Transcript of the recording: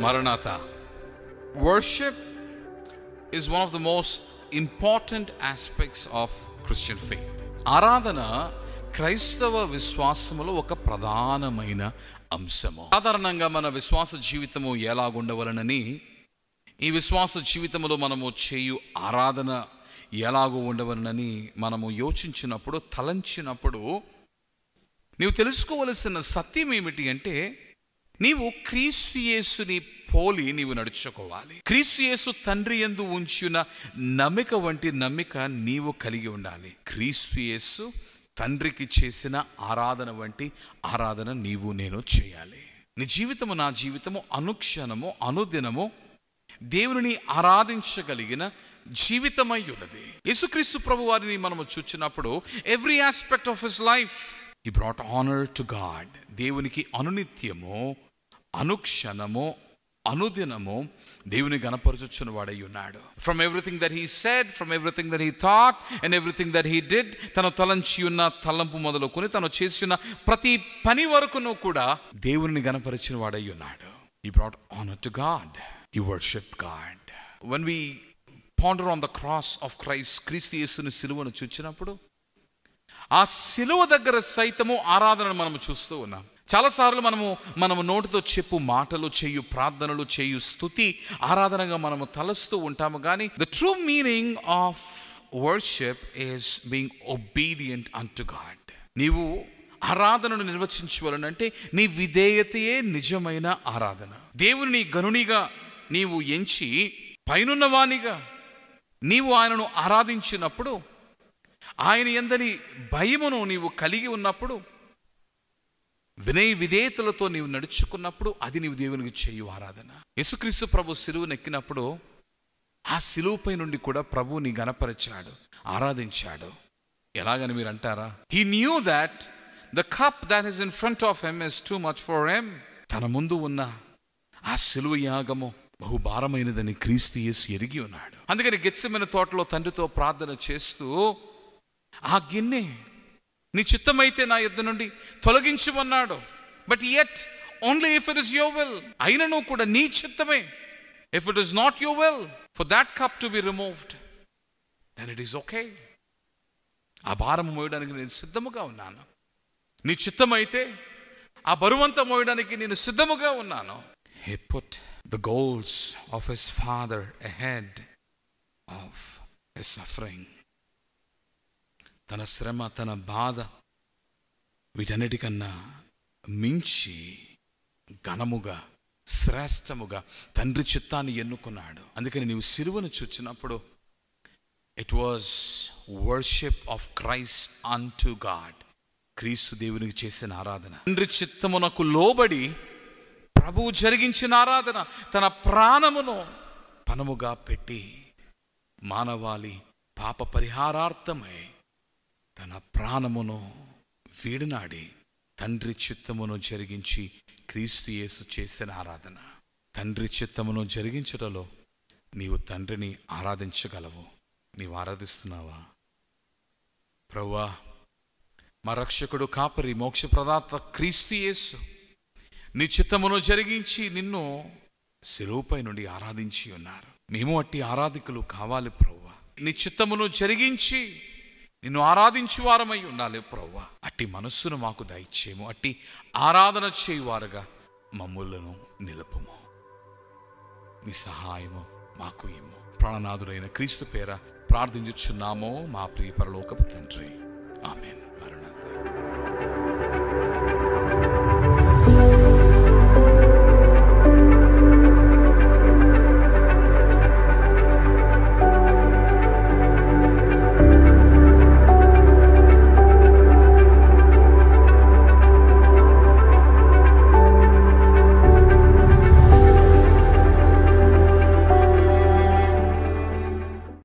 Maranatha. Worship is one of the most important aspects of Christian faith. ఆరాధన క్రైస్తవ విశ్వాసములో ఒక ప్రధానమైన అంశము. సాధారణంగా మన విశ్వాస జీవితము ఎలాగుండవలనని, ఈ విశ్వాస జీవితంలో మనము చేయు ఆరాధన ఎలాగో ఉండవలనని మనము యోచించినప్పుడు, తలంచినప్పుడు నీవు తెలుసుకోవలసిన సత్యం ఏమిటి అంటే, నీవు క్రీస్తు యేసుని పోలి నీవు నడుచుకోవాలి. క్రీస్తు యేసు తండ్రి యందు ఉంచిన నమ్మిక వంటి నమ్మిక నీవు కలిగి ఉండాలి. క్రీస్తు యేసు తండ్రికి చేసిన ఆరాధన వంటి ఆరాధన నీవు నేను చేయాలి. నీ జీవితము, నా జీవితము అనుక్షణము అనుదినము దేవుని ఆరాధించగలిగిన జీవితమై ఉన్నది. యేసుక్రీస్తు ప్రభు వారిని మనము చూచినప్పుడు every aspect of his life he brought honour to God. దేవునికి అనునిత్యము, అనుక్షణము, అనుదినము దేవుని గణపరచుచున్న వాడై ఉన్నాడు. From everything that he said, from everything that he thought and everything that he did, తను తలంచి ఉన్న తలంపు మొదలుకొని తను చేసిన ప్రతి పని వరకును కూడా దేవుని గణపరిచిన వాడై ఉన్నాడు. He brought honour to God. He worshipped God. when we ponder on the cross of Christ, క్రీస్తు యేసుని సిలువను చూచినప్పుడు ఆ సిలువ దగ్గర సైతము ఆరాధనను మనము చూస్తూ ఉన్నాం. చాలాసార్లు మనము నోటితో చెప్పు మాటలు, చేయు ప్రార్థనలు, చేయు స్తుతి ఆరాధనగా మనము తలస్తూ ఉంటాము. కానీ the true meaning of worship is being obedient unto God. నీవు ఆరాధనను నిర్వచించవలనంటే నీ విధేయతయే నిజమైన ఆరాధన. దేవుని గనునిగా నీవు ఎంచి పైనున్న వానిగా నీవు ఆయనను ఆరాధించినప్పుడు, ఆయన యందలి భయమును నీవు కలిగి ఉన్నప్పుడు, వినయ విధేయతలతో నీవు నడుచుకున్నప్పుడు, అది నీవు దేవునికి చేయు ఆరాధన. యేసుక్రీస్తు ప్రభు సిలువను ఎక్కినప్పుడు ఆ సిలువపై నుండి కూడా ప్రభు నీ గణపరిచాడు, ఆరాధించాడు. ఎలాగని మీరు అంటారా? He knew that the cup that is in front of him is too much for him. తన ముందు ఉన్న ఆ సిలువ యాగము బహుభారమైనదని క్రీస్తు యేసు ఎరిగి ఉన్నాడు. అందుకని గెత్సెమనే తోటలో తండ్రితో ప్రార్థన చేస్తూ, ఆ గిన్నె నీ చిత్తమైతే నా యొద్ద నుండి తొలగించమన్నాడు. But yet only if it is your will. అయినను కూడా నీ చిత్తమే. If it is not your will for that cup to be removed, then it is okay. ఆ భారం మోయడానికి నేను సిద్ధముగా ఉన్నాను. నీ చిత్తమైతే ఆ బరువంతా మోయడానికి నేను సిద్ధముగా ఉన్నాను. He put the goals of his father ahead of his suffering. తన శ్రమ, తన బాధ వీటన్నిటికన్నా మించి ఘనముగా, శ్రేష్టముగా తండ్రి చిత్తాన్ని ఎన్నుకున్నాడు. అందుకని నీవు సిలువను చూచినప్పుడు it was worship of Christ unto God. క్రీస్తు దేవునికి చేసిన ఆరాధన, తండ్రి చిత్తమునకు లోబడి ప్రభువు జరిగించిన ఆరాధన. తన ప్రాణమును పణముగా పెట్టి మానవాళి పాప పరిహారార్థమై తన ప్రాణమును వీడినాడి తండ్రి చిత్తమును జరిగించి క్రీస్తు యేసు చేసిన ఆరాధన. తండ్రి చిత్తమును జరిగించటలో నీవు తండ్రిని ఆరాధించగలవు. నీవు ఆరాధిస్తున్నావా? ప్రభువా, మా రక్షకుడు, కాపరి, మోక్షప్రదాత క్రీస్తు యేసు నీ చిత్తమును జరిగించి నిన్ను సిలువపై నుండి ఆరాధించి ఉన్నారు. మేము అట్టి ఆరాధికులు కావాలి ప్రభువా. నీ చిత్తమును జరిగించి నిన్ను ఆరాధించు వారమై ఉండాలి ప్రభువా. అట్టి మనస్సును మాకు దయచేయము. అట్టి ఆరాధన చేయువారుగా మమ్ములను నిలుపుము. నీ సహాయము మాకు ఇమ్ము. ప్రాణనాథుడైన క్రీస్తు పేర ప్రార్థించుచున్నాము మా ప్రియ పరలోకపు తండ్రి. ఆమేన్.